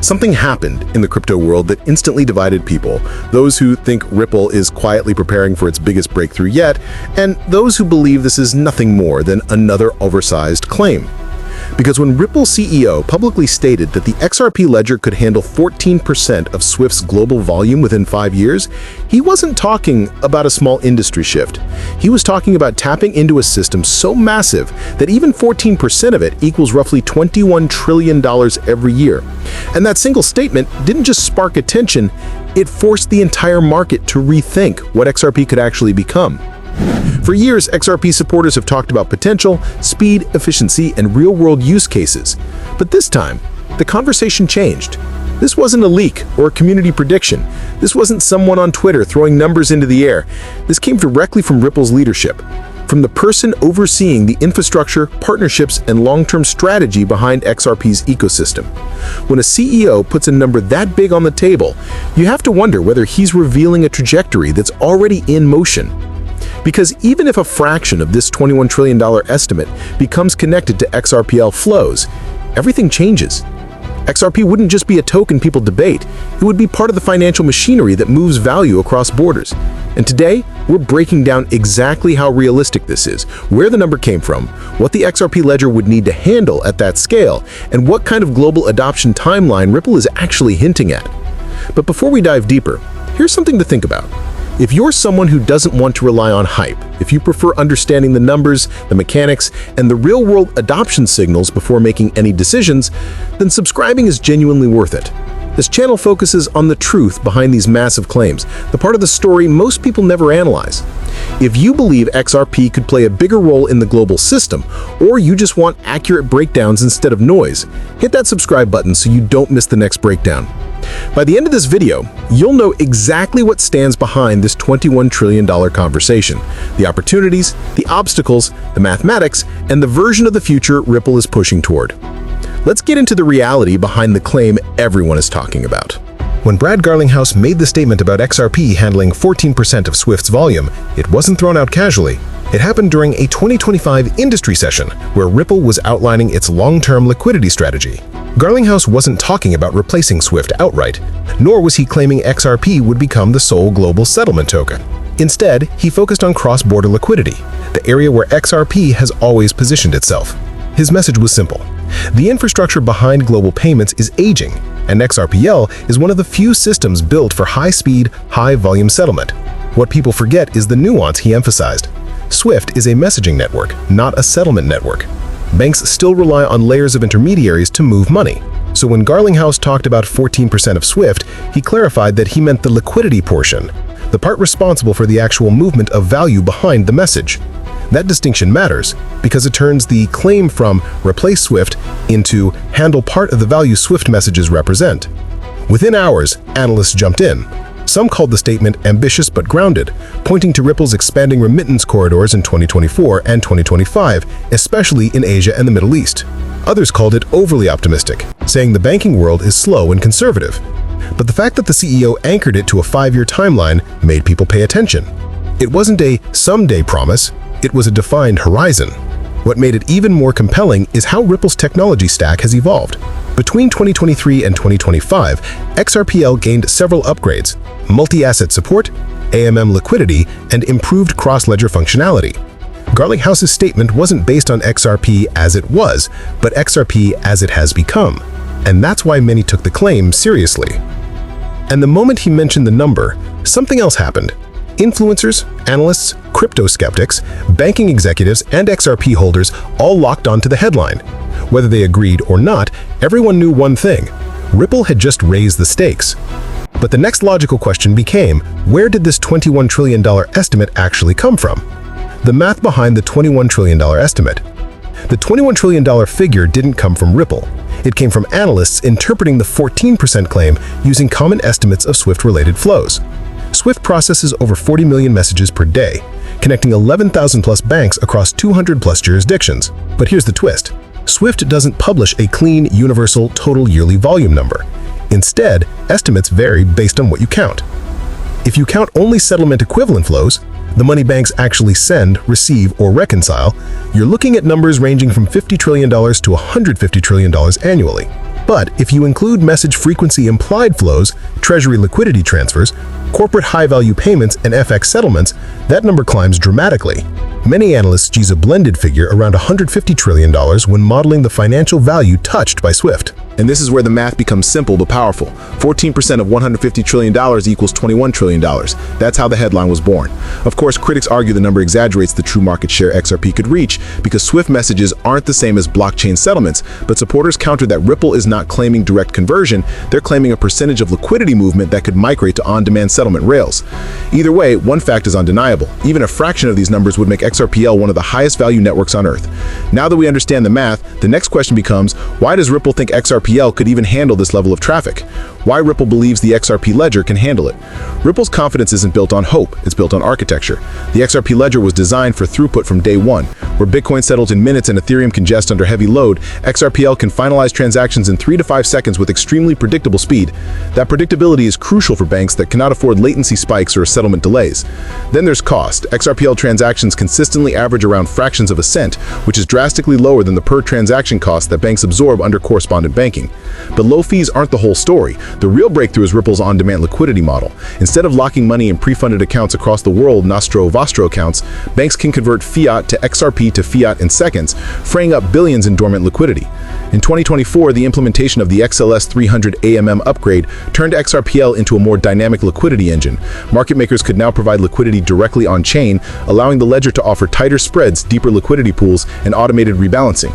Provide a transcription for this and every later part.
Something happened in the crypto world that instantly divided people, those who think Ripple is quietly preparing for its biggest breakthrough yet, and those who believe this is nothing more than another oversized claim. Because when Ripple's CEO publicly stated that the XRP Ledger could handle 14% of Swift's global volume within 5 years, he wasn't talking about a small industry shift. He was talking about tapping into a system so massive that even 14% of it equals roughly $21 trillion every year. And that single statement didn't just spark attention, it forced the entire market to rethink what XRP could actually become. For years, XRP supporters have talked about potential, speed, efficiency, and real-world use cases. But this time, the conversation changed. This wasn't a leak or a community prediction. This wasn't someone on Twitter throwing numbers into the air. This came directly from Ripple's leadership, from the person overseeing the infrastructure, partnerships, and long-term strategy behind XRP's ecosystem. When a CEO puts a number that big on the table, you have to wonder whether he's revealing a trajectory that's already in motion. Because even if a fraction of this $21 trillion estimate becomes connected to XRPL flows, everything changes. XRP wouldn't just be a token people debate, it would be part of the financial machinery that moves value across borders. And today, we're breaking down exactly how realistic this is, where the number came from, what the XRP Ledger would need to handle at that scale, and what kind of global adoption timeline Ripple is actually hinting at. But before we dive deeper, here's something to think about. If you're someone who doesn't want to rely on hype, if you prefer understanding the numbers, the mechanics, and the real-world adoption signals before making any decisions, then subscribing is genuinely worth it. This channel focuses on the truth behind these massive claims, the part of the story most people never analyze. If you believe XRP could play a bigger role in the global system, or you just want accurate breakdowns instead of noise, hit that subscribe button so you don't miss the next breakdown. By the end of this video, you'll know exactly what stands behind this $21 trillion conversation, the opportunities, the obstacles, the mathematics, and the version of the future Ripple is pushing toward. Let's get into the reality behind the claim everyone is talking about. When Brad Garlinghouse made the statement about XRP handling 14% of Swift's volume, it wasn't thrown out casually. It happened during a 2025 industry session where Ripple was outlining its long-term liquidity strategy. Garlinghouse wasn't talking about replacing Swift outright, nor was he claiming XRP would become the sole global settlement token. Instead, he focused on cross-border liquidity, the area where XRP has always positioned itself. His message was simple. The infrastructure behind global payments is aging, and XRPL is one of the few systems built for high-speed, high-volume settlement. What people forget is the nuance he emphasized. Swift is a messaging network, not a settlement network. Banks still rely on layers of intermediaries to move money. So when Garlinghouse talked about 14% of Swift, he clarified that he meant the liquidity portion, the part responsible for the actual movement of value behind the message. That distinction matters because it turns the claim from replace Swift into handle part of the value Swift messages represent. Within hours, analysts jumped in. Some called the statement ambitious but grounded, pointing to Ripple's expanding remittance corridors in 2024 and 2025, especially in Asia and the Middle East. Others called it overly optimistic, saying the banking world is slow and conservative. But the fact that the CEO anchored it to a 5-year timeline made people pay attention. It wasn't a someday promise, it was a defined horizon. What made it even more compelling is how Ripple's technology stack has evolved. Between 2023 and 2025, XRPL gained several upgrades: multi-asset support, AMM liquidity, and improved cross-ledger functionality. Garlinghouse's statement wasn't based on XRP as it was, but XRP as it has become. And that's why many took the claim seriously. And the moment he mentioned the number, something else happened. Influencers, analysts, crypto skeptics, banking executives, and XRP holders all locked onto the headline. Whether they agreed or not, everyone knew one thing: Ripple had just raised the stakes. But the next logical question became, where did this $21 trillion estimate actually come from? The math behind the $21 trillion estimate. The $21 trillion figure didn't come from Ripple. It came from analysts interpreting the 14% claim using common estimates of Swift-related flows. Swift processes over 40 million messages per day, connecting 11,000 plus banks across 200 plus jurisdictions. But here's the twist. Swift doesn't publish a clean, universal, total yearly volume number. Instead, estimates vary based on what you count. If you count only settlement equivalent flows, the money banks actually send, receive, or reconcile, you're looking at numbers ranging from $50 trillion to $150 trillion annually. But if you include message frequency implied flows, treasury liquidity transfers, corporate high-value payments, and FX settlements, that number climbs dramatically. Many analysts use a blended figure around $150 trillion when modeling the financial value touched by SWIFT. And this is where the math becomes simple but powerful. 14% of $150 trillion equals $21 trillion. That's how the headline was born. Of course, critics argue the number exaggerates the true market share XRP could reach because SWIFT messages aren't the same as blockchain settlements, but supporters counter that Ripple is not claiming direct conversion, they're claiming a percentage of liquidity movement that could migrate to on-demand settlement rails. Either way, one fact is undeniable. Even a fraction of these numbers would make XRPL one of the highest value networks on Earth. Now that we understand the math, the next question becomes, why does Ripple think XRPL could even handle this level of traffic? Why Ripple believes the XRP Ledger can handle it? Ripple's confidence isn't built on hope, it's built on architecture. The XRP Ledger was designed for throughput from day one. Where Bitcoin settles in minutes and Ethereum congest under heavy load, XRPL can finalize transactions in 3 to 5 seconds with extremely predictable speed. That predictability is crucial for banks that cannot afford latency spikes or settlement delays. Then there's cost. XRPL transactions consistently average around fractions of a cent, which is drastically lower than the per-transaction cost that banks absorb under correspondent banking. But low fees aren't the whole story. The real breakthrough is Ripple's on-demand liquidity model. Instead of locking money in pre-funded accounts across the world, Nostro-Vostro accounts, banks can convert fiat to XRP to fiat in seconds, freeing up billions in dormant liquidity. In 2024, the implementation of the XLS-30 AMM upgrade turned XRPL into a more dynamic liquidity engine. Market makers could now provide liquidity directly on-chain, allowing the ledger to offer tighter spreads, deeper liquidity pools, and automated rebalancing.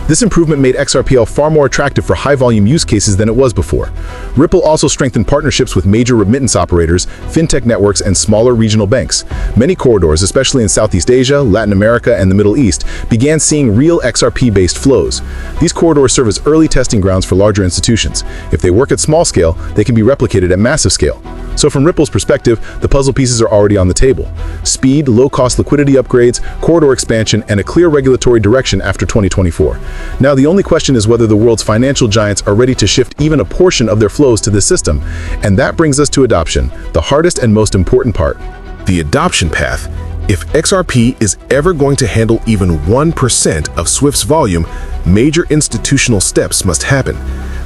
This improvement made XRPL far more attractive for high-volume use cases than it was before. Ripple also strengthened partnerships with major remittance operators, fintech networks, and smaller regional banks. Many corridors, especially in Southeast Asia, Latin America, and the Middle East, began seeing real XRP-based flows. These corridors serve as early testing grounds for larger institutions. If they work at small scale, they can be replicated at massive scale. So from Ripple's perspective, the puzzle pieces are already on the table. Speed, low-cost liquidity upgrades, corridor expansion, and a clear regulatory direction after 2024. Now, the only question is whether the world's financial giants are ready to shift even a portion of their flows to this system. And that brings us to adoption, the hardest and most important part. The adoption path. If XRP is ever going to handle even 1% of SWIFT's volume, major institutional steps must happen.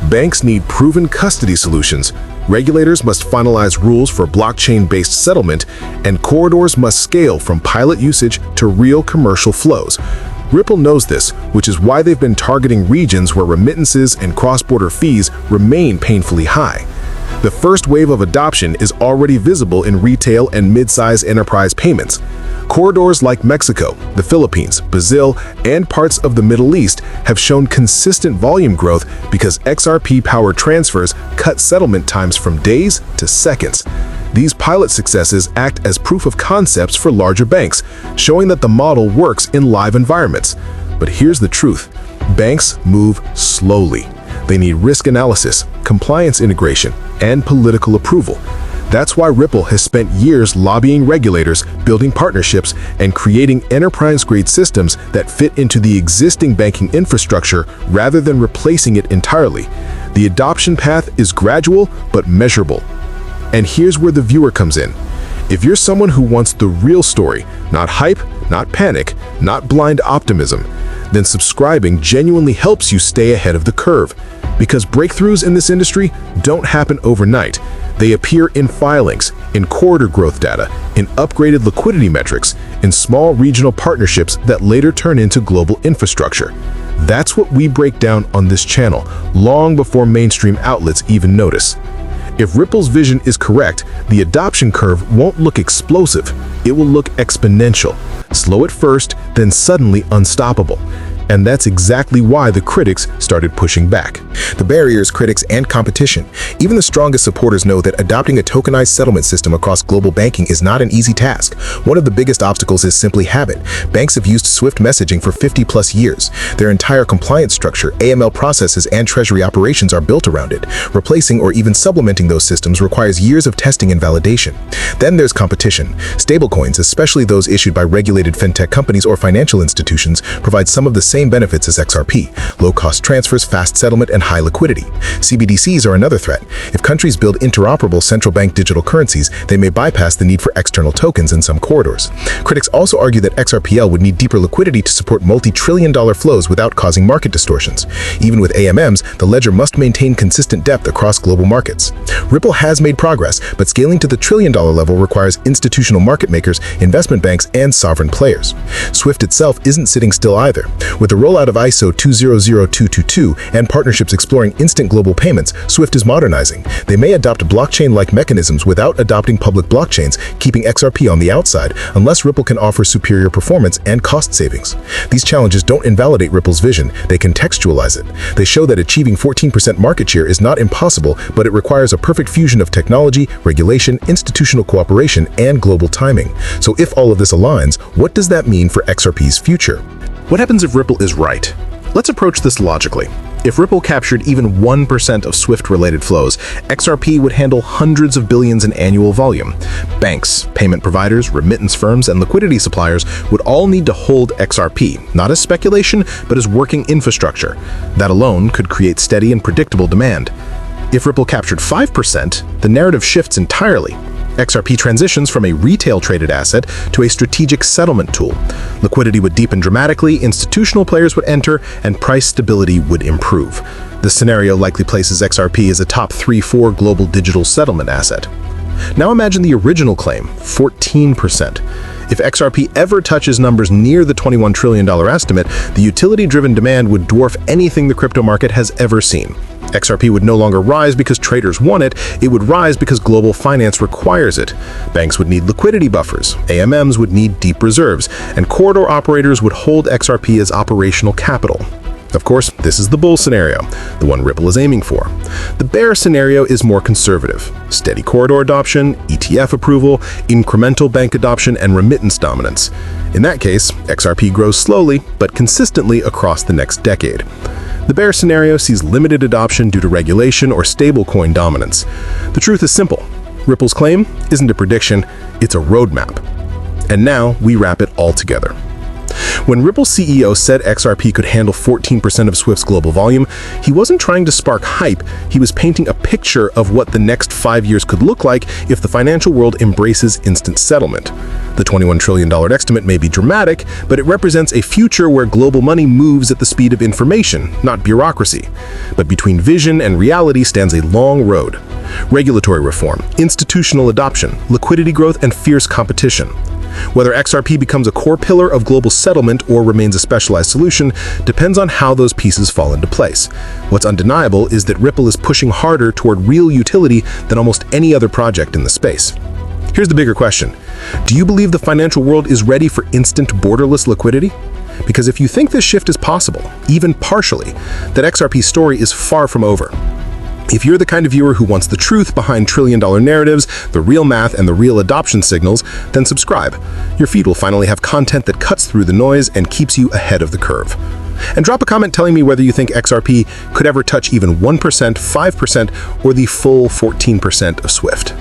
Banks need proven custody solutions, regulators must finalize rules for blockchain-based settlement, and corridors must scale from pilot usage to real commercial flows. Ripple knows this, which is why they've been targeting regions where remittances and cross-border fees remain painfully high. The first wave of adoption is already visible in retail and mid-size enterprise payments. Corridors like Mexico, the Philippines, Brazil, and parts of the Middle East have shown consistent volume growth because XRP-powered transfers cut settlement times from days to seconds. These pilot successes act as proof of concepts for larger banks, showing that the model works in live environments. But here's the truth. Banks move slowly. They need risk analysis, compliance integration, and political approval. That's why Ripple has spent years lobbying regulators, building partnerships, and creating enterprise-grade systems that fit into the existing banking infrastructure rather than replacing it entirely. The adoption path is gradual but measurable. And here's where the viewer comes in. If you're someone who wants the real story, not hype, not panic, not blind optimism, then subscribing genuinely helps you stay ahead of the curve. Because breakthroughs in this industry don't happen overnight. They appear in filings, in corridor growth data, in upgraded liquidity metrics, in small regional partnerships that later turn into global infrastructure. That's what we break down on this channel, long before mainstream outlets even notice. If Ripple's vision is correct, the adoption curve won't look explosive. It will look exponential. Slow at first, then suddenly unstoppable. And that's exactly why the critics started pushing back. The barriers, critics, and competition. Even the strongest supporters know that adopting a tokenized settlement system across global banking is not an easy task. One of the biggest obstacles is simply habit. Banks have used SWIFT messaging for 50+ years. Their entire compliance structure, AML processes, and treasury operations are built around it. Replacing or even supplementing those systems requires years of testing and validation. Then there's competition. Stablecoins, especially those issued by regulated fintech companies or financial institutions, provide some of the same same benefits as XRP: low-cost transfers, fast settlement, and high liquidity. CBDCs are another threat. If countries build interoperable central bank digital currencies, they may bypass the need for external tokens in some corridors. Critics also argue that XRPL would need deeper liquidity to support multi-trillion-dollar flows without causing market distortions. Even with AMMs, the ledger must maintain consistent depth across global markets. Ripple has made progress, but scaling to the trillion-dollar level requires institutional market makers, investment banks, and sovereign players. SWIFT itself isn't sitting still either. With the rollout of ISO 200222 and partnerships exploring instant global payments, SWIFT is modernizing. They may adopt blockchain-like mechanisms without adopting public blockchains, keeping XRP on the outside, unless Ripple can offer superior performance and cost savings. These challenges don't invalidate Ripple's vision, they contextualize it. They show that achieving 14% market share is not impossible, but it requires a perfect fusion of technology, regulation, institutional cooperation, and global timing. So if all of this aligns, what does that mean for XRP's future? What happens if Ripple is right? Let's approach this logically. If Ripple captured even 1% of SWIFT-related flows, XRP would handle hundreds of billions in annual volume. Banks, payment providers, remittance firms, and liquidity suppliers would all need to hold XRP, not as speculation, but as working infrastructure. That alone could create steady and predictable demand. If Ripple captured 5%, the narrative shifts entirely. XRP transitions from a retail-traded asset to a strategic settlement tool. Liquidity would deepen dramatically, institutional players would enter, and price stability would improve. This scenario likely places XRP as a top 3-4 global digital settlement asset. Now imagine the original claim, 14%. If XRP ever touches numbers near the $21 trillion estimate, the utility-driven demand would dwarf anything the crypto market has ever seen. XRP would no longer rise because traders want it, it would rise because global finance requires it. Banks would need liquidity buffers, AMMs would need deep reserves, and corridor operators would hold XRP as operational capital. Of course, this is the bull scenario, the one Ripple is aiming for. The bear scenario is more conservative. Steady corridor adoption, ETF approval, incremental bank adoption, and remittance dominance. In that case, XRP grows slowly, but consistently across the next decade. The bear scenario sees limited adoption due to regulation or stablecoin dominance. The truth is simple. Ripple's claim isn't a prediction, it's a roadmap. And now we wrap it all together. When Ripple's CEO said XRP could handle 14% of SWIFT's global volume, he wasn't trying to spark hype, he was painting a picture of what the next 5 years could look like if the financial world embraces instant settlement. The $21 trillion estimate may be dramatic, but it represents a future where global money moves at the speed of information, not bureaucracy. But between vision and reality stands a long road. Regulatory reform, institutional adoption, liquidity growth, and fierce competition. Whether XRP becomes a core pillar of global settlement or remains a specialized solution depends on how those pieces fall into place. What's undeniable is that Ripple is pushing harder toward real utility than almost any other project in the space. Here's the bigger question. Do you believe the financial world is ready for instant borderless liquidity? Because if you think this shift is possible, even partially, that XRP's story is far from over. If you're the kind of viewer who wants the truth behind trillion-dollar narratives, the real math, and the real adoption signals, then subscribe. Your feed will finally have content that cuts through the noise and keeps you ahead of the curve. And drop a comment telling me whether you think XRP could ever touch even 1%, 5%, or the full 14% of SWIFT.